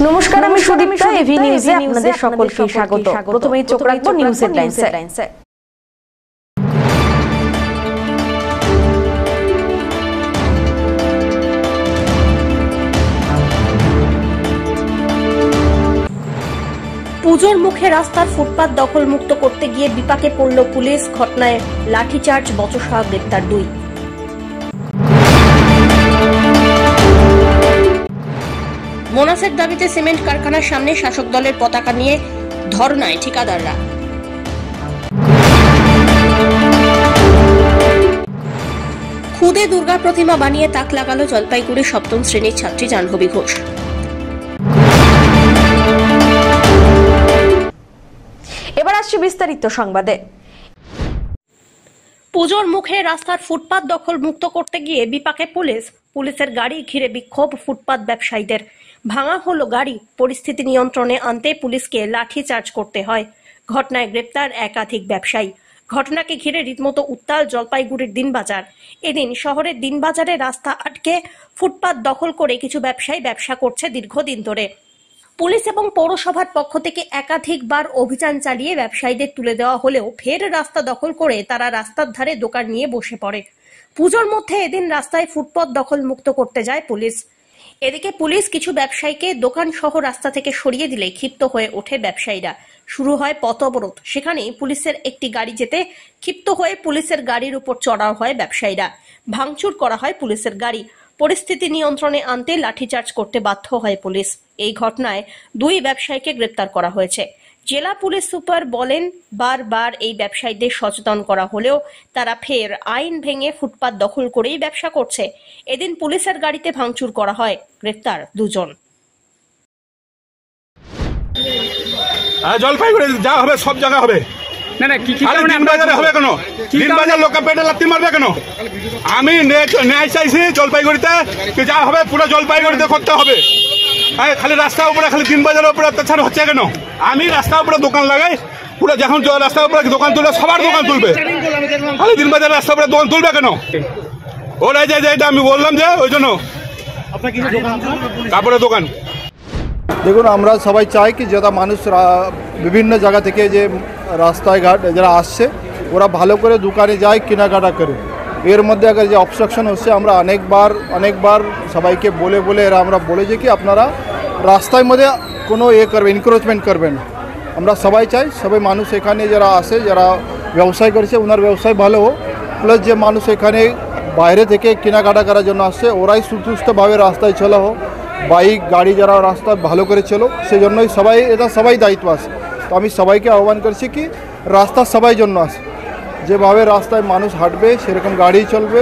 নমস্কার, আমি সুদীপ্তা। এভি নিউজে আপনাদের সকলকে স্বাগত। প্রথমেই চোখ রাখবো নিউজ হেডলাইনসে। পুজোর মুখে রাস্তার ফুটপাত দখল মুক্ত করতে গিয়ে বিপাকে পড়ল পুলিশ। ঘটনায় লাঠিচার্জ, বচসা, গ্রেপ্তার 2। বোনাসের দাবিতে সিমেন্ট কারখানার সামনে শাসক দলের পতাকা নিয়ে ধর্নায় ঠিকাদাররা। খুদে দুর্গা প্রতিমা বানিয়ে তাক লাগালো জলপাইগুড়ি 7ম শ্রেণীর ছাত্রী জাহ্নবী ঘোষ। এবার আসছে বিস্তারিত সংবাদে। পুজোর মুখে রাস্তার ফুটপাত দখল মুক্ত করতে গিয়ে বিপাকে পুলিশের গাড়ি ঘিরে বিক্ষোভ ফুটপাত ব্যবসায়ীদের। ভাঙা হলো গাড়ি। পরিস্থিতি নিয়ন্ত্রণে আনতে পুলিশকে লাঠি চার্জ করতে হয়। ঘটনায় গ্রেপ্তার একাধিক ব্যবসায়ী। ঘটনাকে ঘিরে রীতিমতো উত্তাল জলপাইগুড়ির দিনবাজার। এদিন শহরের দিনবাজারে রাস্তা আটকে ফুটপাত দখল করে কিছু ব্যবসায়ী ব্যবসা করছে দীর্ঘদিন ধরে। পুলিশ এবং পৌরসভার পক্ষ থেকে একাধিকবার অভিযান চালিয়ে ব্যবসায়ীদের তুলে দেওয়া হলেও ফের রাস্তা দখল করে তারা রাস্তার ধারে দোকান নিয়ে বসে পড়ে। পুজোর মধ্যে এদিন রাস্তায় ফুটপাত দখল মুক্ত করতে যায় পুলিশ। এদিকে পুলিশ কিছু ব্যবসায়ীকে দোকান সহ রাস্তা থেকে সরিয়ে দিলে ক্ষিপ্ত হয়ে ওঠে ব্যবসায়ীরা। শুরু হয় পথ অবরোধ। সেখানে পুলিশের একটি গাড়ি যেতে ক্ষিপ্ত হয়ে পুলিশের গাড়ির উপর চড়াও হয় ব্যবসায়ীরা। ভাঙচুর করা হয় পুলিশের গাড়ি। পরিস্থিতি নিয়ন্ত্রণে আনতে লাঠিচার্জ করতে বাধ্য হয় পুলিশ। এই ঘটনায় 2 ব্যবসায়ীকে গ্রেপ্তার করা হয়েছে। জেলা পুলিশ সুপার বলেন, বারবার এই ব্যবসায়ীদের সচেতন করা হলেও তারা ফের আইন ভেঙে ফুটপাত দখল করেই ব্যবসা করছে। এদিন পুলিশের গাড়িতে ভাঙচুর করা হয়। গ্রেপ্তার 2 জন। জলপাইগুড়ি যা হবে সব জায়গা হবে না না। কি দিনবাজারে হবে কেন? দিনবাজার লোক পেটে লাথি মারবে কেন? আমি ন্যায় চাইছি জলপাইগুড়িতে, যা হবে পুরো জলপাইগুড়িতে করতে হবে। খালি রাস্তার উপরে, খালি দিনবাজারের উপরে অত্যাচার হচ্ছে কেন? আমি রাস্তার উপরে দোকান লাগাই, পুরো যখন রাস্তার উপরে দোকান তুলবে সবার দোকান তুলবে, খালি দিনবাজার রাস্তার উপরে দোকান তুলবে কেন? ওরাই যে এটা আমি বললাম যে ওই জন্য কাপড়ের দোকান। দেখুন, আমরা সবাই চাই কি যারা মানুষ বিভিন্ন জায়গা থেকে যে রাস্তায় ঘাট যারা আসছে ওরা ভালো করে দোকানে যায়, কেনাকাটা করে। এর মধ্যে আগে যে অবস্ট্রাকশন হচ্ছে, আমরা অনেকবার সবাইকে বলে এরা আমরা বলেছি কি আপনারা রাস্তার মধ্যে কোনো করবেন, এনক্রোচমেন্ট করবেন। আমরা সবাই চাই সবাই মানুষ এখানে যারা আসে, যারা ব্যবসায় করেছে ওনার ব্যবসায় ভালো হোক, প্লাস যে মানুষ এখানে বাইরে থেকে কেনাকাটা করার জন্য আসছে ওরাই সুস্থভাবে রাস্তায় চলা হোক। বাইক গাড়ি যারা রাস্তা ভালো করে চলো, সেই জন্যই সবাই দায়িত্ব আছে। তো আমি সবাইকে আহ্বান করছি কি রাস্তা সবাই জন্য আসে, যেভাবে রাস্তায় মানুষ হাঁটবে সেরকম গাড়ি চলবে,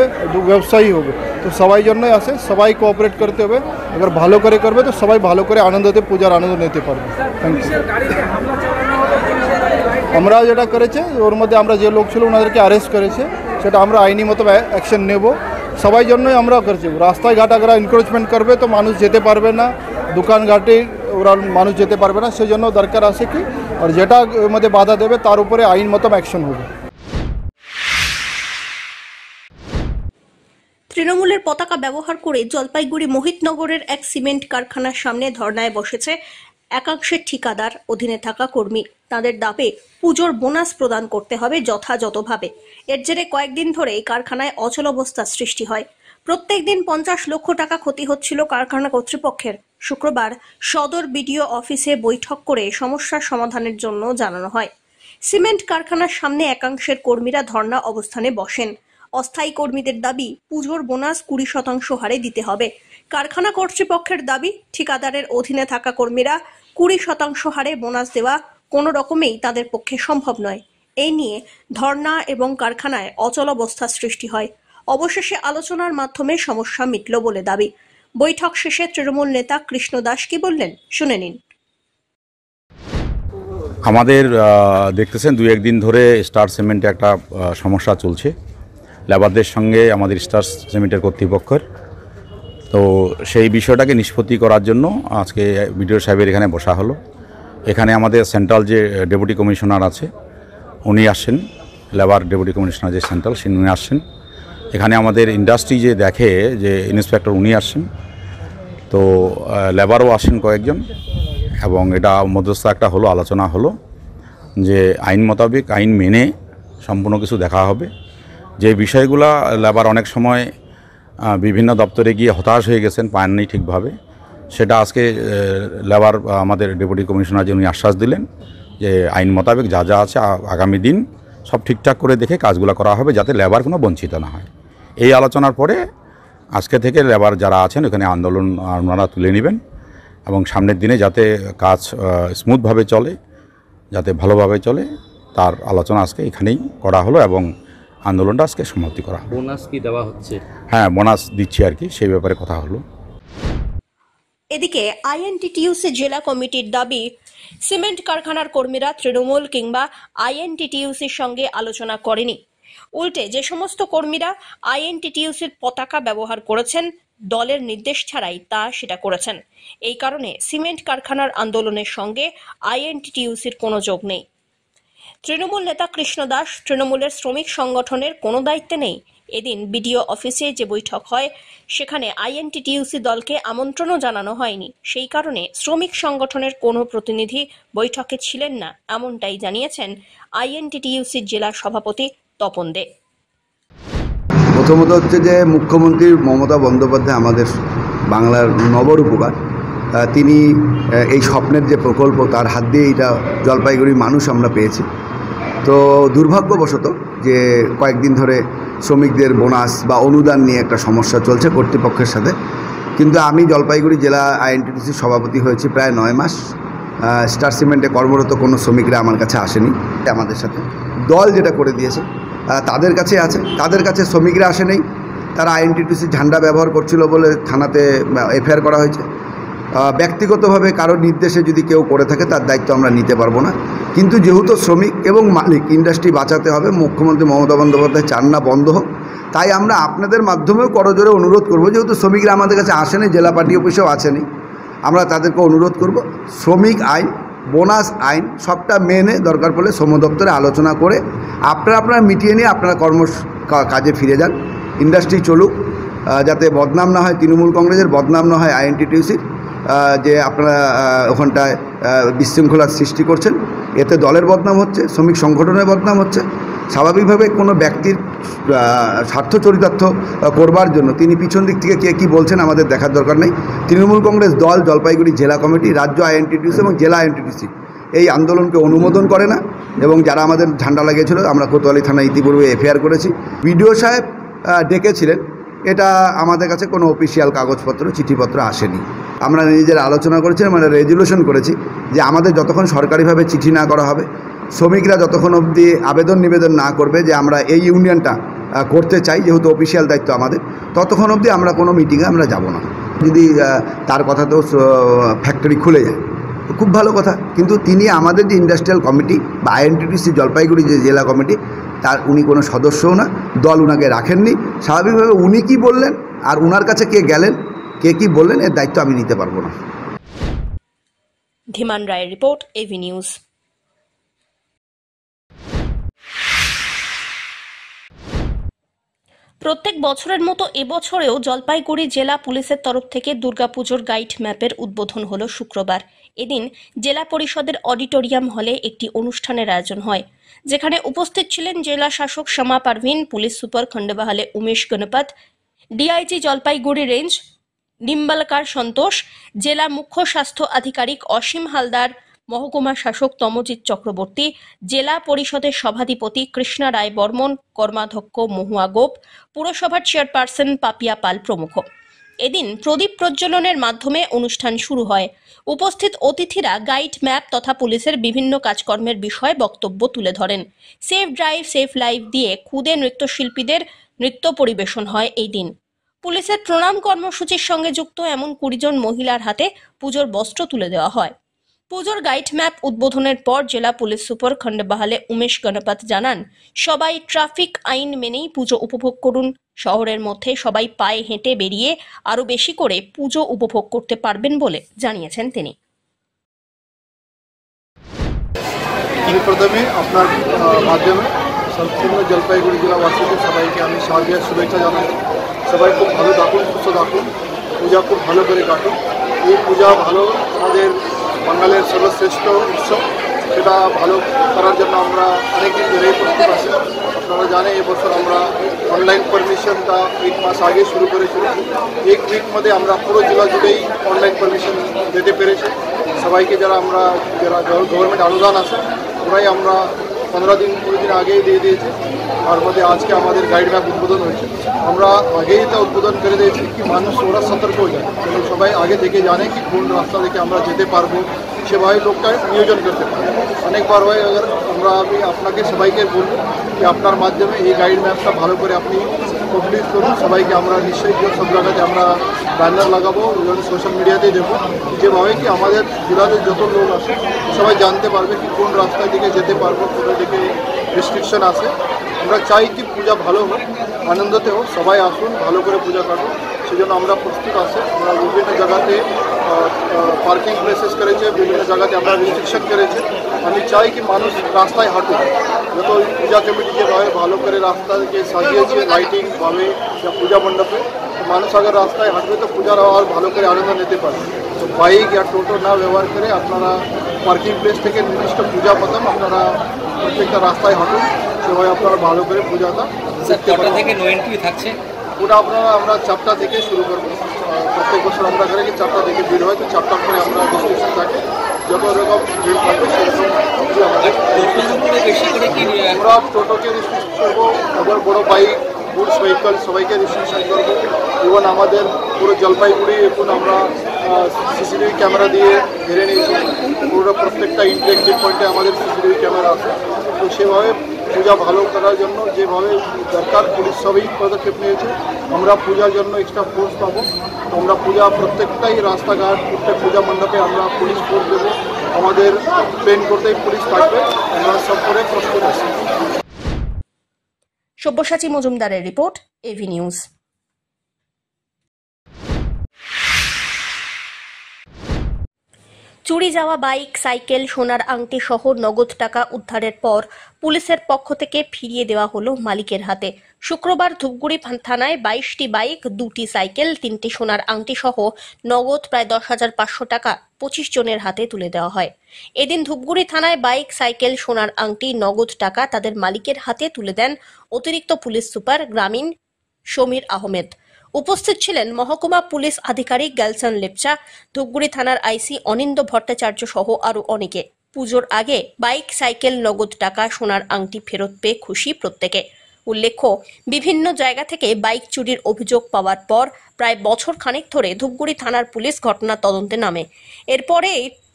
ব্যবসায়ী হবে। তো সবাই জন্যই আসে, সবাই কোঅপারেট করতে হবে। এবার ভালো করে করবে তো সবাই ভালো করে আনন্দতে পূজার আনন্দ নিতে পারবে। Thank you. আমরা যেটা করেছে ওর মধ্যে আমরা যে লোক ছিল ওনাদেরকে অ্যারেস্ট করেছে, সেটা আমরা আইনি মতো অ্যাকশন নেব। সবাই জন্যই আমরা করছি। রাস্তায় ঘাট আগে এনক্রোচমেন্ট করবে তো মানুষ যেতে পারবে না, দোকান ঘাটে ওরা মানুষ যেতে পারবে না। সেই জন্য দরকার আছে কি আর যেটা ওর মধ্যে বাধা দেবে তার উপরে আইন মতো অ্যাকশন হবে। তৃণমূলের পতাকা ব্যবহার করে জলপাইগুড়ি মোহিতনগরের এক সিমেন্ট কারখানার সামনে ধর্নায় বসেছে একাংশের ঠিকাদার অধীনে থাকা কর্মী। তাদের দাবি পুজোর বোনাস প্রদান করতে হবে যথাযথভাবে। এর জেরে কয়েকদিন ধরে এই কারখানায় অচলাবস্থার সৃষ্টি হয়। প্রত্যেক দিন 50 লক্ষ টাকা ক্ষতি হচ্ছিল কারখানা কর্তৃপক্ষের। শুক্রবার সদর বিডিও অফিসে বৈঠক করে সমস্যার সমাধানের জন্য জানানো হয়। সিমেন্ট কারখানার সামনে একাংশের কর্মীরা ধর্ণা অবস্থানে বসেন। অস্থায়ী কর্মীদের দাবি পুজোর বোনাস 20% হারে দিতে হবে। কারখানা কর্তৃপক্ষের দাবি ঠিকাদারের অধীনে থাকা কর্মীরা 20% হারে বোনাস দেওয়া কোনো রকমেই তাদের পক্ষে সম্ভব নয়। এই নিয়ে ধর্ণা এবং কারখানায় অচলাবস্থার সৃষ্টি হয়। অবশেষে আলোচনার মাধ্যমে সমস্যা মিটল বলে দাবি। বৈঠক শেষে তৃণমূল নেতা কৃষ্ণ দাস কি বললেন শুনে নিন। আমাদের দেখতেছেন 2-1 দিন ধরে স্টার সিমেন্টে একটা সমস্যা চলছে লেবারদের সঙ্গে আমাদের স্টার সিমেন্টের কর্তৃপক্ষের। তো সেই বিষয়টাকে নিষ্পত্তি করার জন্য আজকে বিডিও সাহেবের এখানে বসা হলো। এখানে আমাদের সেন্ট্রাল যে ডেপুটি কমিশনার আছে উনি আসছেন, লেবার ডেপুটি কমিশনার যে সেন্ট্রাল উনি আসছেন। এখানে আমাদের ইন্ডাস্ট্রি যে দেখে যে ইন্সপেক্টর উনি আসছেন। তো লেবারও আসেন কয়েকজন। এবং এটা মধ্যস্থ একটা হলো, আলোচনা হলো যে আইন মোতাবেক আইন মেনে সম্পূর্ণ কিছু দেখা হবে। যে বিষয়গুলো লেবার অনেক সময় বিভিন্ন দপ্তরে গিয়ে হতাশ হয়ে গেছেন, পাননি ঠিকভাবে, সেটা আজকে লেবার আমাদের ডেপুটি কমিশনার যিনি আশ্বাস দিলেন যে আইন মোতাবেক যা যা আছে আগামী দিন সব ঠিকঠাক করে দেখে কাজগুলো করা হবে যাতে লেবার কোনো বঞ্চিত না হয়। এই আলোচনার পরে আজকে থেকে লেবার যারা আছেন ওখানে আন্দোলন আপনারা তুলে নেবেন এবং সামনের দিনে যাতে কাজ স্মুথভাবে চলে, যাতে ভালোভাবে চলে, তার আলোচনা আজকে এখানেই করা হলো এবং আন্দোলনটা আজকে সমাপ্তি করা। বোনাস কি দেওয়া হচ্ছে? হ্যাঁ, বোনাস দিচ্ছি আর কি, সেই ব্যাপারে কথা হলো। এদিকে আইএনটিটিইউসি জেলা কমিটির দাবি, সিমেন্ট কারখানার কর্মীরা তৃণমূল কিংবা আইএনটিটিইউসির সঙ্গে আলোচনা করেনি। উল্টে যে সমস্ত কর্মীরা আইএনটিটিইউসির পতাকা ব্যবহার করেছেন, দলের নির্দেশ ছাড়াই সেটা করেছেন। এই কারণে সিমেন্ট কারখানার আন্দোলনের সঙ্গে আইএনটিটিইউসির কোনো যোগ নেই। তৃণমূল নেতা কৃষ্ণ দাস তৃণমূলের শ্রমিক সংগঠনের কোনো দায়িত্বে নেই। এদিন বিডিও অফিসে যে বৈঠক হয় সেখানে আইএনটিটিইউসি দলকে আমন্ত্রণও জানানো হয়নি। সেই কারণে শ্রমিক সংগঠনের কোনো প্রতিনিধি বৈঠকে ছিলেন না, এমনটাই জানিয়েছেন আইএনটিটিইউসির জেলা সভাপতি তপন দে। প্রথমত হচ্ছে যে মুখ্যমন্ত্রী মমতা বন্দ্যোপাধ্যায় আমাদের বাংলার নবরূপকার, তিনি এই স্বপ্নের যে প্রকল্প তার হাত দিয়ে এটা জলপাইগুড়ির মানুষ আমরা পেয়েছি। তো দুর্ভাগ্যবশত যে কয়েকদিন ধরে শ্রমিকদের বোনাস বা অনুদান নিয়ে একটা সমস্যা চলছে কর্তৃপক্ষের সাথে, কিন্তু আমি জলপাইগুড়ি জেলা আইএনটিটিউসির সভাপতি হয়েছি প্রায় 9 মাস। স্টার সিমেন্টে কর্মরত কোনো শ্রমিকরা আমার কাছে আসেনি আমাদের সাথে। দল যেটা করে দিয়েছে তাদের কাছে আছে, তাদের কাছে শ্রমিকরা আসে নেই। তারা আইএনটিটিউসির ঝান্ডা ব্যবহার করছিল বলে থানাতে এফআইআর করা হয়েছে। ব্যক্তিগতভাবে কারোর নির্দেশে যদি কেউ করে থাকে তার দায়িত্ব আমরা নিতে পারবো না, কিন্তু যেহেতু শ্রমিক এবং মালিক ইন্ডাস্ট্রি বাঁচাতে হবে, মুখ্যমন্ত্রী মমতা বন্দ্যোপাধ্যায় চান না বন্ধ হোক, তাই আমরা আপনাদের মাধ্যমেও করজোরে অনুরোধ করব, যেহেতু শ্রমিকরা আমাদের কাছে আসেনি, জেলা পার্টি অফিসেও আসেনি, আমরা তাদেরকে অনুরোধ করব শ্রমিক আইন, বোনাস আইন সবটা মেনে দরকার পড়লে শ্রম দপ্তরে আলোচনা করে আপনারা মিটিয়ে নিয়ে আপনারা কাজে ফিরে যান। ইন্ডাস্ট্রি চলুক, যাতে বদনাম না হয় তৃণমূল কংগ্রেসের, বদনাম না হয় আইএনটিটিইউসির, যে আপনারা ওখানটায় বিশৃঙ্খলার সৃষ্টি করছেন, এতে দলের বদনাম হচ্ছে, শ্রমিক সংগঠনের বদনাম হচ্ছে। স্বাভাবিকভাবে কোনো ব্যক্তির স্বার্থ চরিতার্থ করবার জন্য তিনি পিছন দিক থেকে কে কী বলছেন আমাদের দেখার দরকার নেই। তৃণমূল কংগ্রেস দল, জলপাইগুড়ি জেলা কমিটি, রাজ্য আইএনটিটিইউসি এবং জেলা আইএনটিটিইউসি এই আন্দোলনকে অনুমোদন করে না, এবং যারা আমাদের ঝান্ডা লাগিয়েছিল আমরা কোতোয়ালি থানায় ইতিপূর্বে এফআইআর করেছি। বিডিও সাহেব ডেকেছিলেন, এটা আমাদের কাছে কোনো অফিসিয়াল কাগজপত্র চিঠিপত্র আসেনি। আমরা নিজেরা আলোচনা করেছি, আমরা রেজুলেশন করেছি যে আমাদের যতক্ষণ সরকারিভাবে চিঠি না করা হবে, শ্রমিকরা যতক্ষণ অবধি নিবেদন না করবে যে আমরা এই ইউনিয়নটা করতে চাই, যেহেতু অফিসিয়াল দায়িত্ব আমাদের, ততক্ষণ অবধি আমরা কোনো মিটিংয়ে আমরা যাব না। যদি তার কথাতেও ফ্যাক্টরি খুলে যায় খুব ভালো কথা, কিন্তু তিনি আমাদের যে ইন্ডাস্ট্রিয়াল কমিটি বা আইএনটিটিইউসি জলপাইগুড়ি যে জেলা কমিটি, তার উনি কোনো সদস্যও না, দল উনাকে রাখেননি। স্বাভাবিকভাবে উনি কি বললেন আর উনার কাছে কে গেলেন, কে কি বললেন, এর দায়িত্ব আমি নিতে পারবো না। ধীমান রায়ের রিপোর্ট, এভি নিউজ। প্রত্যেক বছরের মতো এবছরেও জলপাইগুড়ি জেলা পুলিশের তরফ থেকে দুর্গাপুজোর গাইড ম্যাপের উদ্বোধন হলো শুক্রবার। এদিন জেলা পরিষদের অডিটোরিয়াম হলে একটি অনুষ্ঠানের আয়োজন হয়, যেখানে উপস্থিত ছিলেন জেলা শাসক Shyama Parveen, police super Khandbahale Umesh Ganpat, DIG Jalpaiguri range Nimbalkar Santosh, জেলা মুখ্য স্বাস্থ্য আধিকারিক অসীম হালদার, মহকুমা শাসক তমজিৎ চক্রবর্তী, জেলা পরিষদের সভাধিপতি কৃষ্ণা রায় বর্মন, কর্মাধ্যক্ষ মহুয়া গোপ, পুরসভার চেয়ারপারসন পাপিয়া পাল প্রমুখ। এদিন প্রদীপ প্রজ্বলনের মাধ্যমে অনুষ্ঠান শুরু হয়। উপস্থিত অতিথিরা গাইড ম্যাপ তথা পুলিশের বিভিন্ন কাজকর্মের বিষয়ে বক্তব্য তুলে ধরেন। সেফ ড্রাইভ সেফ লাইফ দিয়ে খুদে নৃত্যশিল্পীদের নৃত্য পরিবেশন হয় এই দিন। পুলিশের প্রণাম কর্মসূচির সঙ্গে যুক্ত এমন 20 জন মহিলার হাতে পুজোর বস্ত্র তুলে দেওয়া হয়। পুজোর গাইড ম্যাপ উদ্বোধনের পর জেলা পুলিশ সুপার খন্ডবাহালে উমেশ গণপত জানান, সবাই ট্রাফিক আইন মেনেই পুজো উপভোগ করুন। শহরের মধ্যে সবাই পায়ে হেঁটে বেরিয়ে আরো বেশি করে পুজো উপভোগ করতে পারবেন বলে জানিয়েছেন তিনি। প্রথমে আপনার মাধ্যমে সম্পূর্ণ জলপাইগুড়ি জেলাবাসীকে সবাইকে আমি শারদীয় শুভেচ্ছা জানাই। সবাই খুব ভালো থাকুন, সুস্থ থাকুন, পূজা খুব ভালো করে কাটুন। এই পূজা ভালো আমাদের বাঙালির সর্বশ্রেষ্ঠ উৎসব, সেটা ভালো করার জন্য আমরা অনেকদিন ধরেই প্রস্তুত আছি। আপনারা জানেন এবছর আমরা অনলাইন পারমিশনটা 1 মাস আগে শুরু করেছিল। 1 উইক মধ্যে আমরা পুরো জেলা জুড়েই অনলাইন পারমিশন দিতে পেরেছি সবাইকে। যারা গভর্নমেন্ট অনুদান আছে ওরাই আমরা 15 দিন 20 দিন আগেই দিয়ে দিয়েছি। তার মধ্যে আজকে আমাদের গাইড ম্যাপ উদ্বোধন হয়েছে। আমরা আগেই তা উদ্বোধন করে দিয়েছি কি মানুষ ওরা সতর্ক হয়ে যায়, কিন্তু সবাই আগে থেকে জানে কি কোন রাস্তা থেকে আমরা যেতে পারবো, সেভাবে লোকটা নিয়োজন করতে পারে। অনেকবার হয় আমি আপনাকে সবাইকে বলবো যে আপনার মাধ্যমে এই গাইড ম্যাপটা ভালো করে আপনি কমপ্লিট করুন। সবাইকে আমরা নিশ্চয়ই সব জায়গাতে আমরা ব্যানার লাগাবো, সোশ্যাল মিডিয়াতে দেবো, যেভাবে কি আমাদের জেলাতে যত লোক আসে সবাই জানতে পারবে কি কোন রাস্তা দিকে যেতে পারবো, কোথা দিকে রেস্ট্রিকশন আছে। আমরা চাই কি পূজা ভালো হোক, আনন্দতে হোক, সবাই আসুন, ভালো করে পূজা করবো। সেজন্য আমরা প্রস্তুত আছে। আমরা বিভিন্ন জায়গাতে পার্কিং প্লেসেস করেছে, বিভিন্ন জায়গাতে আমরা রেস্ট্রিকশন করেছে। আমি চাই কি মানুষ রাস্তায় হাঁটুক, যত পূজা কমিটি যেভাবে ভালো করে রাস্তাকে সাজিয়েছে লাইটিংভাবে বা পূজা মণ্ডপে, মানুষ আগে রাস্তায় হাঁটবে তো পূজার আর ভালো করে আনন্দ নিতে পারবে। তো বাইক বা টোটো না ব্যবহার করে আপনারা পার্কিং প্লেস থেকে নির্দিষ্ট পূজা মতন আপনারা প্রত্যেকটা রাস্তায় হাঁটুন, সেভাবে আপনারা ভালো করে পূজাটা থেকে নো এন্ট্রি থাকছে। ওটা আমরা 4টা থেকে শুরু করবো। প্রত্যেক বছর আমরা করে কি 4টা থেকে ভিড় হয়, তো 4টার পরে আমরা রেস্ট্রিকশন থাকে, যত রকম ভিড় থাকবে সেরকম আমরা টোটোকে রেস্ট্রিকশন করবো, আবার বড়ো বাইক গুডস ভেহিকল সবাইকে রেস্ট্রিকশন করবো। ইভেন আমাদের পুরো জলপাইগুড়ি এখন আমরা সিসিটিভি ক্যামেরা দিয়ে ঘিরে নিয়েছি। পুরো প্রত্যেকটা ইন্টারেক্টিভ পয়েন্টে আমাদের সিসিটিভি ক্যামেরা আছে। তো সেভাবে পূজা ভালো করার জন্য যেভাবে দরকার পুলিশ সবই পদক্ষেপ নিয়েছে। আমরা পূজার জন্য এক্সট্রা ফোর্স পাবো। আমরা পূজা প্রত্যেকটাই রাস্তাঘাট, প্রত্যেক পূজা মণ্ডপে আমরা পুলিশ ফোর্স দেবো। আমাদের ট্রেন করতেই পুলিশ থাকবে। আমরা সব করে প্রস্তুত আছি। সব্যসাচী মজুমদারের রিপোর্ট, এভি নিউজ। চুরি যাওয়া বাইক, সাইকেল, সোনার আংটি সহ নগদ টাকা উদ্ধারের পর পুলিশের পক্ষ থেকে ফিরিয়ে দেওয়া হলো মালিকের হাতে। শুক্রবার ধূপগুড়ি থানায় 22টি বাইক, 2টি সাইকেল, 3টি সোনার আংটি সহ নগদ প্রায় 10,500 টাকা 25 জনের হাতে তুলে দেওয়া হয়। এদিন ধূপগুড়ি থানায় বাইক, সাইকেল, সোনার আংটি, নগদ টাকা তাদের মালিকের হাতে তুলে দেন অতিরিক্ত পুলিশ সুপার গ্রামীণ সমীর আহমেদ। উপস্থিত ছিলেন মহকুমা পুলিশ আধিকারিক গ্যালসান লেপচা, ধূপগুড়ি থানার আইসি অনিন্দ ভট্টাচার্য সহ আরো অনেকে। পুজোর আগে বাইক, সাইকেল, নগদ টাকা, সোনার আংটি ফেরত পেয়ে খুশি প্রত্যেকে। উল্লেখ্য, বিভিন্ন জায়গা থেকে বাইক চুরির অভিযোগ পাওয়ার পর প্রায় বছর খানেক ধরে ধূপগুড়ি থানার পুলিশ ঘটনা তদন্তে নামে। এরপরে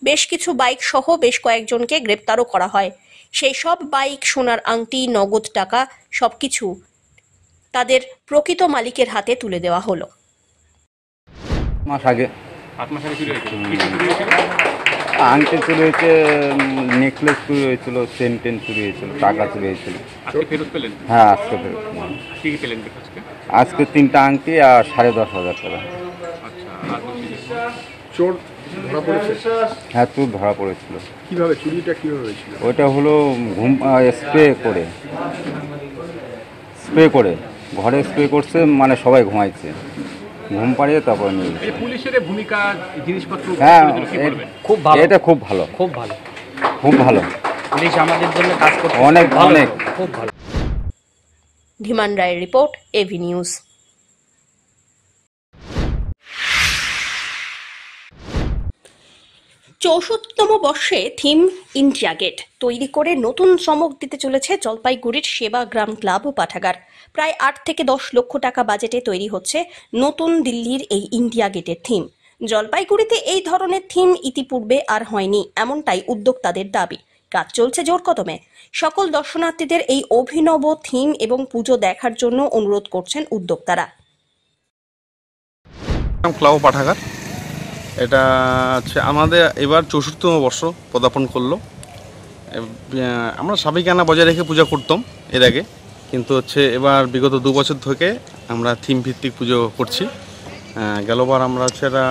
বেশ কিছু বাইক সহ বেশ কয়েকজনকে গ্রেপ্তারও করা হয়। সেই সব বাইক, সোনার আংটি, নগদ টাকা সবকিছু তাদের প্রকৃত মালিকের হাতে তুলে দেওয়া হলো। মাস আগে 8 মাস আগে চুরি হয়েছে। কি চুরি হয়েছিল? আংটি চুরি হয়েছে, নেকলেস চুরি হয়েছিল, চেন চুরি হয়েছিল, টাকা চুরি হয়েছিল। আজকে ফেরত পেলেন? হ্যাঁ, আজকে ফেরত পেলাম। কি কি পেলেন আজকে? আজকে 3টা আংটি আর 10,500 টাকা। আচ্ছা, আর বলছি চোর ধরা পড়েছে? হ্যাঁ, চোর ধরা পড়েছিল। কিভাবে চুরিটা কিভাবে হয়েছিল? ওইটা হলো স্প্রে করে ঘরে স্প্রে করছে, মানে সবাই ঘুমাইছে, ঘুম পাড়িয়ে তারপরে নিয়ে গেছে। পুলিশের ভূমিকা, জিনিসপত্র, হ্যাঁ, খুব ভালো, এটা খুব ভালো, খুব ভালো, খুব ভালো। পুলিশ আমাদের জন্য কাজ করছে অনেক অনেক খুব ভালো। ধীমান রায়ের রিপোর্ট, এভি নিউজ। 64তম বর্ষে থিম ইন্ডিয়া গেট তৈরি করে নতুন চমক দিতে চলেছে জলপাইগুড়ির সেবাগ্রাম ক্লাব ও পাঠাগার। প্রায় 8 থেকে 10 লক্ষ টাকা বাজেটে তৈরি হচ্ছে নতুন দিল্লির এই ইন্ডিয়া গেটের থিম। জলপাইগুড়িতে এই ধরনের থিম ইতিপূর্বে আর হয়নি, এমনটাই উদ্যোক্তাদের দাবি। কাজ চলছে জোর কদমে। সকল দর্শনার্থীদের এই অভিনব থিম এবং পুজো দেখার জন্য অনুরোধ করছেন উদ্যোক্তারা। ক্লাব পাঠাগার, এটা হচ্ছে আমাদের এবার 64তম বর্ষ পদার্পণ করলো। আমরা সাবেকিয়ানা বজায় রেখে পূজা করতাম এর আগে, কিন্তু হচ্ছে এবার বিগত 2 বছর থেকে আমরা থিম ভিত্তিক পুজো করছি। গেলবার আমরা হচ্ছে একটা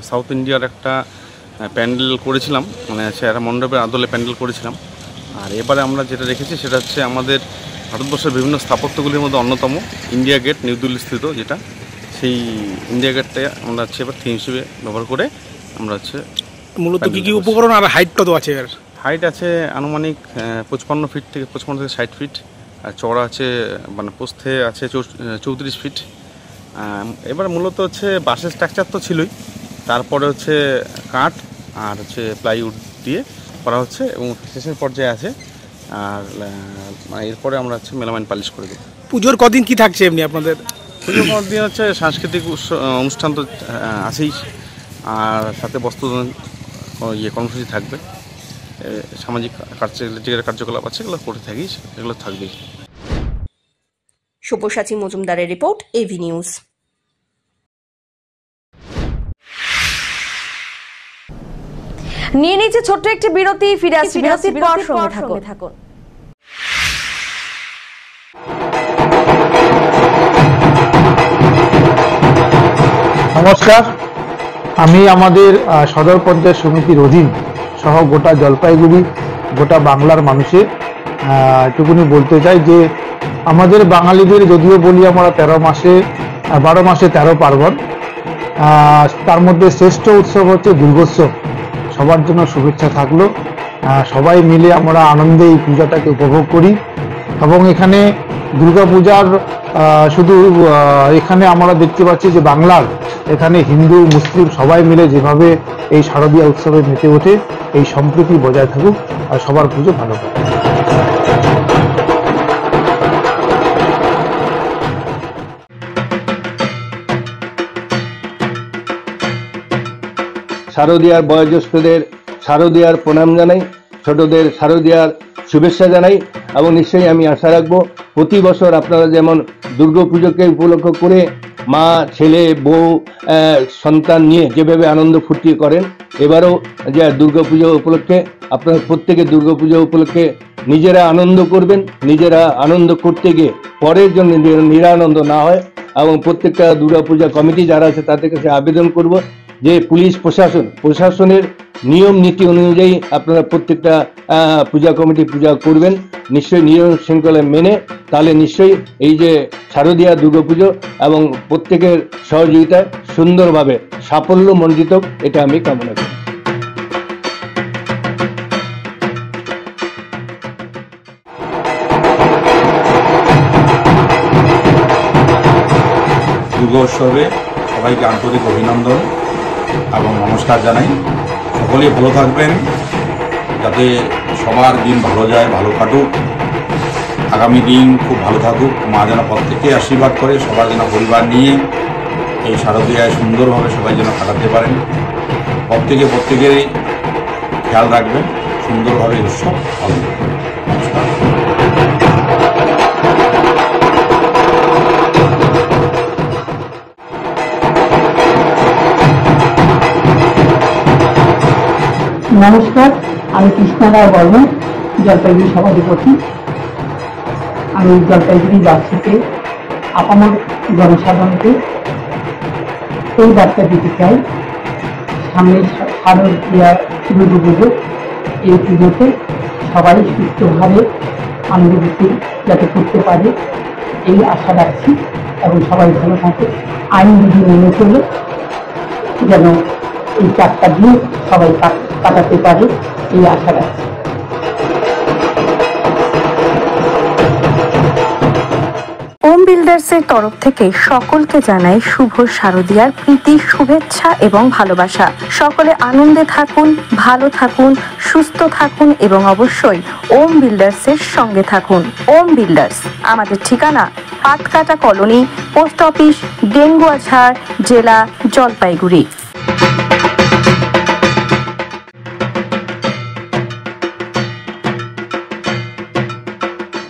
সাউথ ইন্ডিয়ার একটা প্যান্ডেল করেছিলাম, মানে হচ্ছে একটা মণ্ডপের আদলে প্যান্ডেল করেছিলাম। আর এবারে আমরা যেটা রেখেছি সেটা হচ্ছে আমাদের ভারতবর্ষের বিভিন্ন স্থাপত্যগুলির মধ্যে অন্যতম ইন্ডিয়া গেট, নিউ দিল্লি স্থিত, যেটা সেই ইন্ডিয়া গেটটা আমরা হচ্ছে এবার থিম হিসেবে ব্যবহার করে আমরা হচ্ছে মূলত কি কি উপকরণ আর হাইট কত আছে এর? হাইট আছে আনুমানিক 55 ফিট থেকে 55 থেকে 60 ফিট, আর চওড়া আছে মানে প্রস্থে আছে 34 ফিট। এবার মূলত হচ্ছে বাঁশের স্ট্রাকচার তো ছিলই, তারপরে হচ্ছে কাঠ আর হচ্ছে প্লাইউড দিয়ে করা হচ্ছে এবং শেষের পর্যায়ে আছে। আর মানে এরপরে আমরা হচ্ছে মেলামাইন পালিশ করে দেবো। পুজোর কদিন কি থাকছে এমনি আপনাদের? পুজোর দিন হচ্ছে সাংস্কৃতিক অনুষ্ঠান তো আছেই, আর সাথে বস্ত্র কর্মসূচি থাকবে, সামাজিক কার্যকলাপ আছে, এগুলো করে থাকি, এগুলো থাকবেই। সব্যসাচী মজুমদারের রিপোর্ট, এভি নিউজ। নিয়ে নিচ্ছে ছোট্ট একটি বিরতি, ফিরে আসছি বিরতির পর, সঙ্গে থাকুন। নমস্কার, আমি আমাদের সদর পঞ্চায়েত সমিতির অধীন সহ গোটা জলপাইগুড়ি, গোটা বাংলার মানুষের এটুকুনি বলতে চাই যে আমাদের বাঙালিদের যদিও বলি আমরা 12 মাসে 13 পার্বণ, তার মধ্যে শ্রেষ্ঠ উৎসব হচ্ছে দুর্গোৎসব। সবার জন্য শুভেচ্ছা থাকলো। সবাই মিলে আমরা আনন্দে এই পূজাটাকে উপভোগ করি এবং এখানে দুর্গাপূজার শুধু এখানে আমরা দেখতে পাচ্ছি যে বাংলার এখানে হিন্দু মুসলিম সবাই মিলে যেভাবে এই শারদীয়া উৎসবে মেতে ওঠে, এই সম্প্রীতি বজায় থাকুক আর সবার পুজো ভালো হোক। শারদীয়ার বয়োজ্যেষ্ঠদের শারদীয়ার প্রণাম জানাই, ছোটদের শারদীয়ার শুভেচ্ছা জানাই এবং নিশ্চয়ই আমি আশা রাখবো প্রতি বছর আপনারা যেমন দুর্গাপুজোকে উপলক্ষ করে মা, ছেলে, বউ, সন্তান নিয়ে যেভাবে আনন্দ ফুর্তি করেন, এবারও যে দুর্গাপুজো উপলক্ষে আপনারা প্রত্যেকে দুর্গাপুজো উপলক্ষে নিজেরা আনন্দ করবেন। নিজেরা আনন্দ করতে গিয়ে পরের জন্য নিরানন্দ না হয় এবং প্রত্যেকটা দুর্গাপূজা কমিটি যারা আছে তাদের কাছে আবেদন করব যে পুলিশ প্রশাসনের নিয়ম নীতি অনুযায়ী আপনারা প্রত্যেকটা পূজা কমিটি পূজা করবেন নিশ্চয়ই নিয়ম শৃঙ্খলা মেনে, তাহলে নিশ্চয়ই এই যে শারদীয়া দুর্গাপুজো এবং প্রত্যেকের সহযোগিতায় সুন্দরভাবে সাফল্য মণ্ডিত, এটা আমি কামনা করি। দুর্গোৎসবে সবাইকে আন্তরিক অভিনন্দন এবং নমস্কার জানাই। সকলেই ভালো থাকবেন, যাতে সবার দিন ভালো যায়, ভালো কাটুক, আগামী দিন খুব ভালো থাকুক। মা যেন প্রত্যেককে আশীর্বাদ করে সবার যেন পরিবার নিয়ে এই শারদীয়ায় সুন্দরভাবে সবাই যেন কাটাতে পারেন। প্রত্যেকেরই খেয়াল রাখবেন, সুন্দরভাবে উৎসব হবে। নমস্কার। নমস্কার, আমি কৃষ্ণা রায় বর্মন, জলপাইগুড়ি সভাধিপতি। আমি জলপাইগুড়ি বাসীতে আপামর জনসাধারণকে এই বার্তা দিতে চাই, সামনে শারদীয়া দুর্গাপুজো, এই পুজোতে সবাই সুস্থভাবে আনন্দভূতি যাতে করতে পারে এই আশা রাখছি এবং সবাই ভালো থাকে, আইন বিধি মেনে চলে যেন এই 4টা দিন সবাই কাটাতে পারে এই আশা রাখছি। ওম বিল্ডার্সের তরফ থেকে সকলকে জানাই শুভ শারদীয়ার প্রীতি, শুভেচ্ছা এবং ভালোবাসা। সকলে আনন্দে থাকুন, ভালো থাকুন, সুস্থ থাকুন এবং অবশ্যই ওম বিল্ডার্সের সঙ্গে থাকুন। ওম বিল্ডার্স, আমাদের ঠিকানা Patkata colony, post office, Denguajhar, জেলা জলপাইগুড়ি।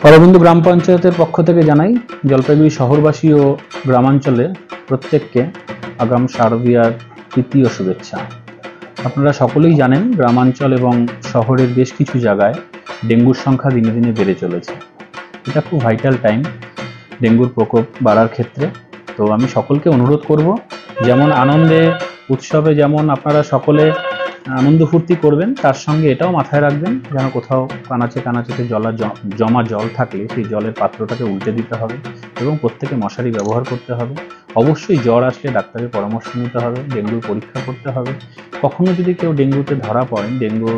অরবিন্দ গ্রাম পঞ্চায়েতের পক্ষ থেকে জানাই জলপাইগুড়ি শহরবাসী ও গ্রামাঞ্চলে প্রত্যেককে আগাম শারদীয়ার প্রীতি ও শুভেচ্ছা। আপনারা সকলেই জানেন গ্রামাঞ্চল এবং শহরের বেশ কিছু জায়গায় ডেঙ্গুর সংখ্যা দিনে দিনে বেড়ে চলেছে। এটা খুব ভাইটাল টাইম ডেঙ্গুর প্রকোপ বাড়ার ক্ষেত্রে। তো আমি সকলকে অনুরোধ করব, যেমন আনন্দে উৎসবে যেমন আপনারা সকলে আনন্দ ফুর্তি করবেন, তার সঙ্গে এটাও মাথায় রাখবেন যেন কোথাও কানাচে কানাচেতে জমা জল থাকলে সেই জলের পাত্রটাকে উল্টে দিতে হবে এবং প্রত্যেকে মশারি ব্যবহার করতে হবে। অবশ্যই জ্বর আসলে ডাক্তারের পরামর্শ নিতে হবে, ডেঙ্গুর পরীক্ষা করতে হবে। কখনো যদি কেউ ডেঙ্গুতে ধরা পড়েন, ডেঙ্গুর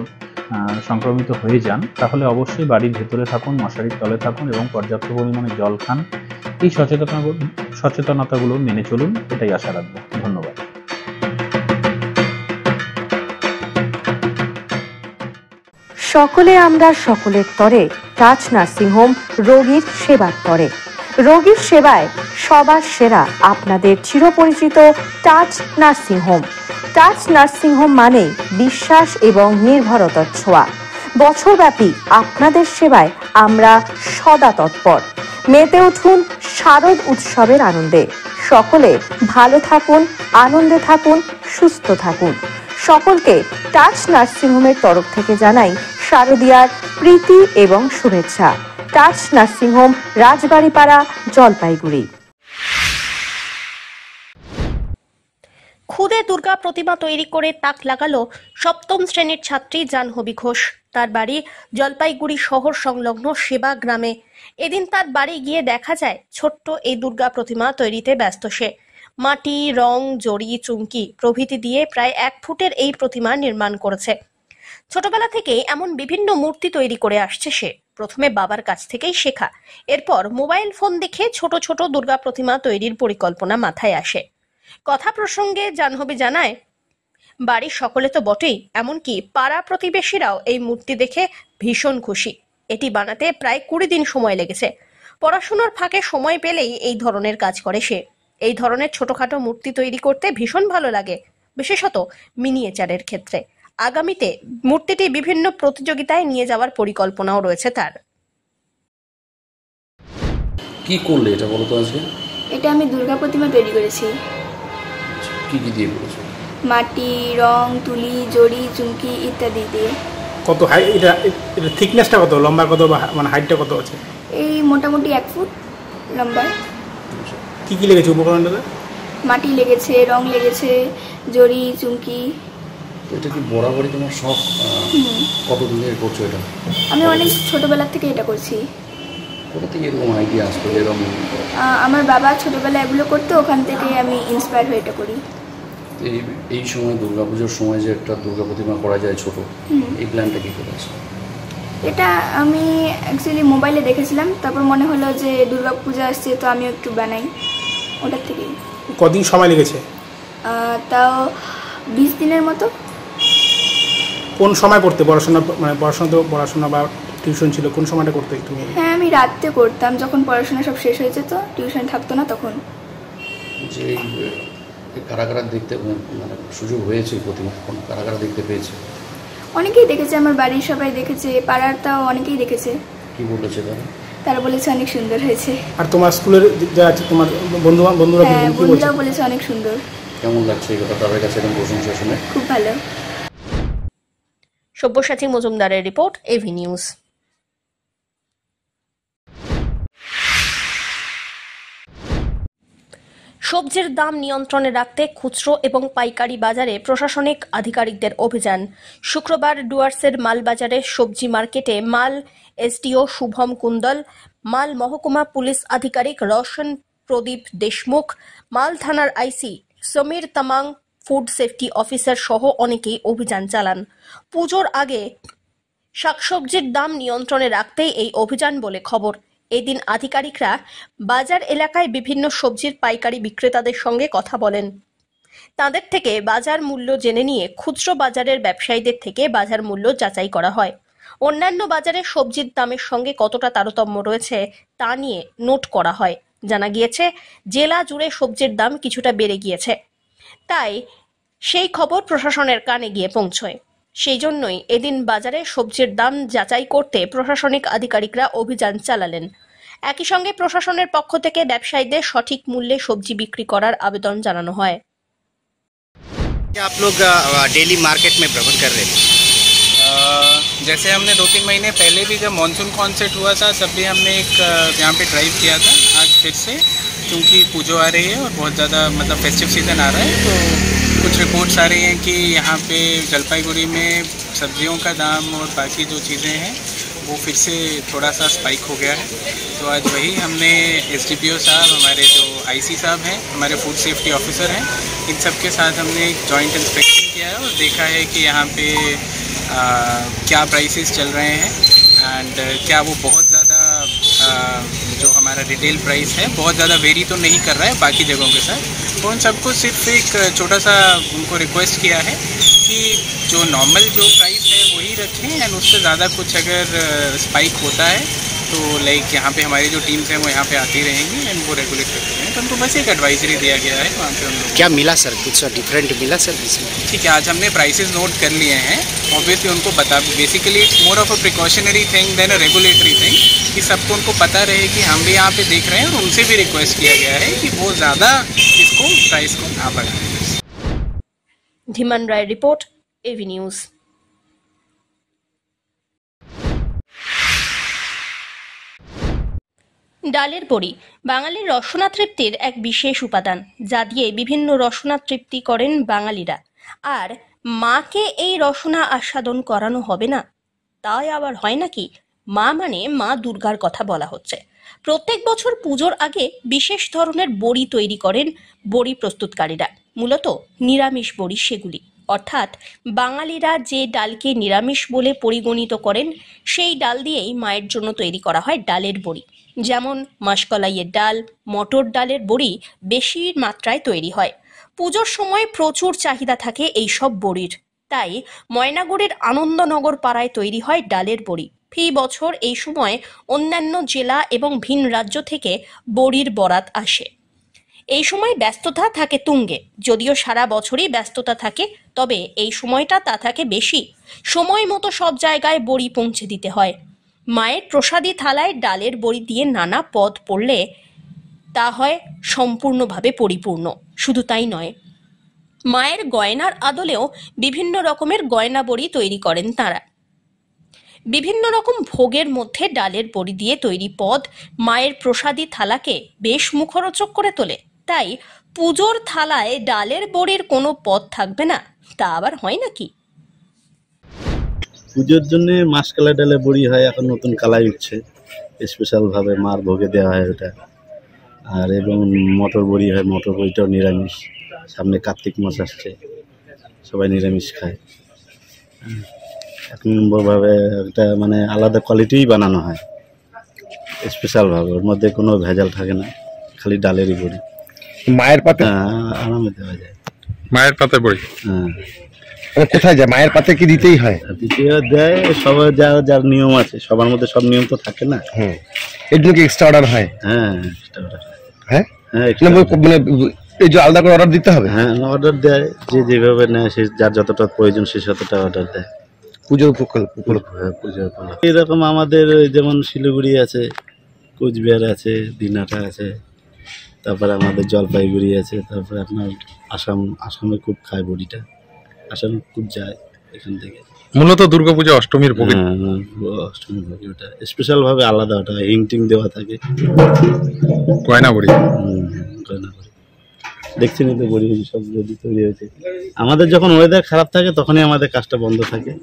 সংক্রমিত হয়ে যান, তাহলে অবশ্যই বাড়ির ভেতরে থাকুন, মশারির তলে থাকুন এবং পর্যাপ্ত পরিমাণে জল খান। এই সচেতনতাগুলো মেনে চলুন, এটাই আশা রাখবো। ধন্যবাদ। সকলে আমরা সকলের তরে টাচ নার্সিংহোম রোগীর সেবার তরে। রোগীর সেবায় সবার সেরা আপনাদের চিরপরিচিত টাচ নার্সিংহোম। টাচ নার্সিংহোম মানে বিশ্বাস এবং নির্ভরতার ছোঁয়া। বছরব্যাপী আপনাদের সেবায় আমরা সদা তৎপর। মেতে উঠুন শারদ উৎসবের আনন্দে। সকলে ভালো থাকুন, আনন্দে থাকুন, সুস্থ থাকুন। সকলকে টাচ নার্সিংহোমের তরফ থেকে জানাই শারদীয়ার প্রীতি এবং শুভেচ্ছা। Touch nursing home, Rajbaripara, Jalpaiguri. খুদে দুর্গা প্রতিমা তৈরি করে তাক লাগালো সপ্তম শ্রেণীর ছাত্রী জাহ্নবী ঘোষ। তার বাড়ি জলপাইগুড়ি শহর সংলগ্ন সেবা গ্রামে। এদিন তার বাড়ি গিয়ে দেখা যায় ছোট্ট এই দুর্গা প্রতিমা তৈরিতে ব্যস্ত সে। মাটি, রং, জড়ি, চুমকি প্রভৃতি দিয়ে প্রায় 1 ফুটের এই প্রতিমা নির্মাণ করেছে। ছোটবেলা থেকেই এমন বিভিন্ন মূর্তি তৈরি করে আসছে সে। প্রথমে বাবার কাছ থেকেই শেখা, এরপর মোবাইল ফোন দেখে ছোট ছোট দুর্গা প্রতিমা তৈরির পরিকল্পনা মাথায় আসে। কথা প্রসঙ্গে জাহ্নবী জানায়, বাড়ির সকলে তো বটেই, এমনকি পাড়া প্রতিবেশীরাও এই মূর্তি দেখে ভীষণ খুশি। এটি বানাতে প্রায় 20 দিন সময় লেগেছে। পড়াশোনার ফাঁকে সময় পেলেই এই ধরনের কাজ করে সে। এই ধরনের ছোটখাটো মূর্তি তৈরি করতে ভীষণ ভালো লাগে, বিশেষত মিনিয়েচারের ক্ষেত্রে। আগামীতে মূর্তিটি বিভিন্ন প্রতিযোগিতায় নিয়ে যাওয়ার পরিকল্পনাও রয়েছে তার। কি করলে এটা বলো তো আজকে? এটা আমি দুর্গা প্রতিমা তৈরি করেছি। কি কি দিয়ে করেছো? মাটি, রং, তুলি, জড়ি, চুমকি ইত্যাদি দিয়ে। কত হাই এটা থিকনেসটা কত, লম্বা কত, মানে হাইটটা কত আছে? এই মোটামুটি 1 ফুট লম্বা। কি কি লেগেছে উপকরণটাতে? মাটি লেগেছে, রং লেগেছে, জড়ি, চুমকি। এটা কি বরাবরই তোমার শখ? কতদিন ধরে করছো এটা? আমি অনেক ছোটবেলা থেকে এটা করছি। কোথা থেকে এরকম আইডিয়া আসলো এরকম? আমার বাবা ছোটবেলায় এগুলো করতো, ওখান থেকে আমি ইন্সপায়ার হয়ে এটা করি। এই সময় দুর্গাপুজোর সময় যে একটা দুর্গা প্রতিমা করা যায় ছোট, এই প্ল্যানটা কি করেছে? এটা আমি অ্যাকচুয়ালি মোবাইলে দেখেছিলাম, তারপর মনে হলো যে দুর্গাপূজা আসছে তো আমি একটু বানাই, ওটার থেকেই। কদিন সময় লেগেছে? তাও 20 দিনের মতো। কোন সময় করতে পড়াশোনা, মানে পড়াশোনা বা টিউশন ছিল, কোন সময়টা করতে তুমি? হ্যাঁ, আমি রাতে করতাম, যখন পড়াশোনা সব শেষ হয়েছে তো টিউশন থাকতো না তখন। যে কারা কারা দেখতে মানে সুযোগ হয়েছে প্রতিমা, কারা কারা দেখতে পেয়েছে? অনেকেই দেখেছে, আমার বাড়ির সবাই দেখেছে, পাড়ার তাও অনেকেই দেখেছে। কি বলেছে তারা? তারা বলেছে অনেক সুন্দর হয়েছে। আর তোমার স্কুলের যা আছে, তোমার বন্ধুরা কি বলেছে? বলেছে অনেক সুন্দর। কেমন লাগছে এই কথা তাদের কাছে এরকম প্রশংসা শুনে? খুব ভালো। সব্যসাচী মজুমদারের রিপোর্ট, এভি নিউজ। সবজির দাম নিয়ন্ত্রণে রাখতে খুচরো এবং পাইকারি বাজারে প্রশাসনিক আধিকারিকদের অভিযান। শুক্রবার ডুয়ার্সের মালবাজারে সবজি মার্কেটে মাল এসডিও শুভম কুন্দল, মাল মহকুমা পুলিশ আধিকারিক রোশন প্রদীপ দেশমুখ, মাল থানার IC Samir Tamang, food safety officer সহ অনেকেই অভিযান চালান। পুজোর আগে শাকসবজির দাম নিয়ন্ত্রণে রাখতেই এই অভিযান বলে খবর। এদিন আধিকারিকরা বাজার এলাকায় বিভিন্ন সবজির পাইকারি বিক্রেতাদের সঙ্গে কথা বলেন। তাদের থেকে বাজার মূল্য জেনে নিয়ে খুচরো বাজারের ব্যবসায়ীদের থেকে বাজার মূল্য যাচাই করা হয়। অন্যান্য বাজারে সবজির দামের সঙ্গে কতটা তারতম্য রয়েছে তা নিয়ে নোট করা হয়। জানা গিয়েছে জেলা জুড়ে সবজির দাম কিছুটা বেড়ে গিয়েছে, তাই সেই খবর প্রশাসনের কানে গিয়ে পৌঁছয়। সেই জন্যই এদিন বাজারে সবজির দাম যাচাই করতে প্রশাসনিক আধিকারিকরা অভিযান চালালেন। একই সঙ্গে প্রশাসনের পক্ষ থেকে ব্যবসায়ীদের সঠিক মূল্যে সবজি বিক্রি করার আবেদন জানানো হয়। आप लोग डेली मार्केट में भ्रमण कर रहे थे? जैसे हमने 2-3 महीने पहले भी जब मानसून कॉन्सर्ट हुआ था तब भी हमने एक यहाँ पे ड्राइव किया था। आज फिर से क्योंकि पूजो आ रही है और बहुत ज़्यादा मतलब फेस्टिव सीजन आ रहा है, तो कुछ रिपोर्ट्स आ रही हैं कि यहाँ पे जलपाईगुड़ी में सब्जियों का दाम और बाकी जो चीज़ें हैं वो फिर से थोड़ा सा स्पाइक हो गया है। तो आज वही हमने SDPO साहब, हमारे जो IC साहब हैं, हमारे फूड सेफ्टी ऑफिसर हैं, इन सब के साथ हमने एक जॉइंट इंस्पेक्शन किया है और देखा है कि यहाँ पे क्या प्राइसेस चल रहे हैं एंड क्या वो बहुत ज़्यादा जो हमारा रिटेल प्राइस है बहुत ज़्यादा वेरी तो नहीं कर रहा है बाकी जगहों के साथ। तो उन सबको सिर्फ एक छोटा सा उनको रिक्वेस्ट किया है कि जो नॉर्मल जो प्राइस है वही रखें एंड उससे ज़्यादा कुछ अगर स्पाइक होता है तो लाइक यहाँ पे हमारी जो टीम्स हैं वो यहाँ पे आती रहेंगी एंड वो रेगुलेट करते रहेंगे। तो उनको बस एक एडवाइजरी दिया गया है वहाँ पे उन लोगों क्या मिला सर, कुछ डिफरेंट मिला सर इसमें? ठीक है, आज हमने प्राइसेस नोट कर लिए हैं। ऑब्वियसली उनको बता, basically it's more of a precautionary thing than a regulatory thing, कि सबको उनको पता रहे कि हम भी यहाँ पे देख रहे हैं और उनसे भी रिक्वेस्ट किया गया है कि वो ज़्यादा इसको प्राइस को ना बढ़ाएं। धीमन राय रिपोर्ट, AV न्यूज़। ডালের বড়ি বাঙালির রসনা তৃপ্তির এক বিশেষ উপাদান, যা দিয়ে বিভিন্ন রসনা তৃপ্তি করেন বাঙালিরা। আর মাকে এই রসনা আস্বাদন করানো হবে না, তাই আবার হয় নাকি? মা মানে মা দুর্গার কথা বলা হচ্ছে। প্রত্যেক বছর পুজোর আগে বিশেষ ধরনের বড়ি তৈরি করেন বড়ি প্রস্তুতকারীরা, মূলত নিরামিষ বড়ি সেগুলি। অর্থাৎ বাঙালিরা যে ডালকে নিরামিষ বলে পরিগণিত করেন সেই ডাল দিয়েই মায়ের জন্য তৈরি করা হয় ডালের বড়ি। যেমন মাসকলাইয়ের ডাল, মটর ডালের বড়ি বেশি মাত্রায় তৈরি হয়। পুজোর সময় প্রচুর চাহিদা থাকে এই সব বড়ির, তাই ময়নাগুড়ির আনন্দনগর পাড়ায় তৈরি হয় ডালের বড়ি। ফি বছর এই সময় অন্যান্য জেলা এবং ভিন রাজ্য থেকে বড়ির বরাত আসে। এই সময় ব্যস্ততা থাকে তুঙ্গে, যদিও সারা বছরই ব্যস্ততা থাকে, তবে এই সময়টা তা থাকে বেশি। সময় মতো সব জায়গায় বড়ি পৌঁছে দিতে হয়। মায়ের প্রসাদী থালায় ডালের বড়ি দিয়ে নানা পদ পড়লে তা হয় সম্পূর্ণভাবে পরিপূর্ণ। শুধু তাই নয়, মায়ের গয়নার আদলেও বিভিন্ন রকমের গয়না বড়ি তৈরি করেন তাঁরা। বিভিন্ন রকম ভোগের মধ্যে ডালের বড়ি দিয়ে তৈরি পদ মায়ের প্রসাদী থালাকে বেশ মুখরোচক করে তোলে। তাই পুজোর থালায় ডালের বড়ির কোনো পদ থাকবে না, তা আবার হয় নাকি? পুজোর জন্য মাসকলাই ডালে বড়ি হয়, এখন নতুন কালাই উঠছে, স্পেশালভাবে মার ভোগে দেওয়া হয় ওটা। আর এবং মটর বড়ি হয়, মটর বড়িটাও নিরামিষ। সামনে কার্তিক মাস আসছে, সবাই নিরামিষ খায়। এক নম্বরভাবে একটা মানে আলাদা কোয়ালিটিই বানানো হয় স্পেশালভাবে, ওর মধ্যে কোনো ভেজাল থাকে না, খালি ডালেরই বড়ি। মায়ের পাতে আরামে দেওয়া যায়। মায়ের পাতে বড়ি হ্যাঁ, কোথায় যায়? মায়ের পাতে কি দিতেই হয়? দ্বিতীয় দেয়, সবার যার নিয়ম আছে, সবার মধ্যে সব নিয়ম তো থাকে না। এর জন্য কি এক্সট্রা অর্ডার হয়? হ্যাঁ, এক্সট্রা অর্ডার। হ্যাঁ হ্যাঁ, মানে এই যে আলাদা করে অর্ডার দিতে হবে? হ্যাঁ, অর্ডার দেয়, যে যেভাবে নেয়, সে যার যতটা প্রয়োজন সে ততটা অর্ডার দেয়। পুজোর প্রকল্প পুজোর এরকম আমাদের যেমন শিলিগুড়ি আছে, কোচবিহার আছে, দিনহাটা আছে, তারপরে আমাদের জলপাইগুড়ি আছে, তারপরে আপনার আসামে খুব খায় বড়িটা, আসামে খুব যায় এখান থেকে। মূলত দুর্গাপূজা অষ্টমীর ভোগে। অষ্টমীর ভোগে ওটা স্পেশালভাবে আলাদা, ওটা হিং টিং দেওয়া থাকে, গয়না বড়ি। গয়না বড়ি দেখছেন তো, বড়ি সব রেডি তৈরি হয়েছে। আমাদের যখন ওয়েদার খারাপ থাকে তখনই আমাদের কাজটা বন্ধ থাকে।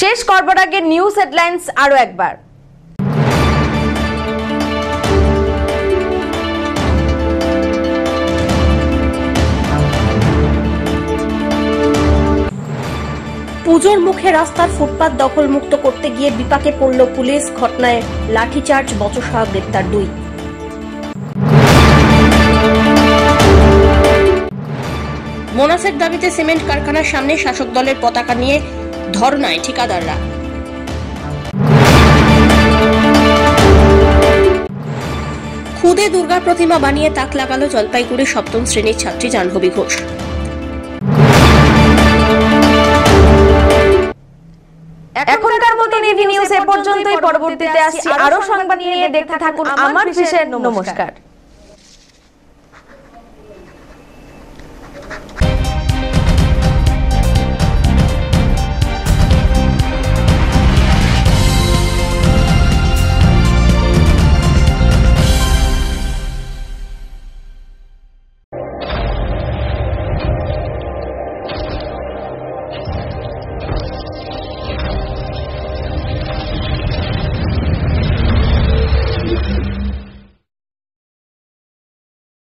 শেষ করবার আগে নিউজ হেডলাইন্স আরো একবার। পুজোর মুখে রাস্তার ফুটপাত দখল মুক্ত করতে গিয়ে বিপাকে পড়ল পুলিশ, ঘটনায় লাঠিচার্জ, বচসা, গ্রেপ্তার 2। বোনাসের দাবিতে সিমেন্ট কারখানার সামনে শাসক দলের পতাকা নিয়ে ধর্নায় ঠিকাদাররা। খুদে দুর্গা প্রতিমা বানিয়ে তাক লাগালো জলপাইগুড়ির 7ম শ্রেণীর ছাত্রী জাহ্নবী ঘোষ। এখনকার মতো এভি নিউজ এ পর্যন্তই। পরবর্তীতে আসছি আরো সংবাদ নিয়ে, দেখতে থাকুন আমার বিশেষ। নমস্কার।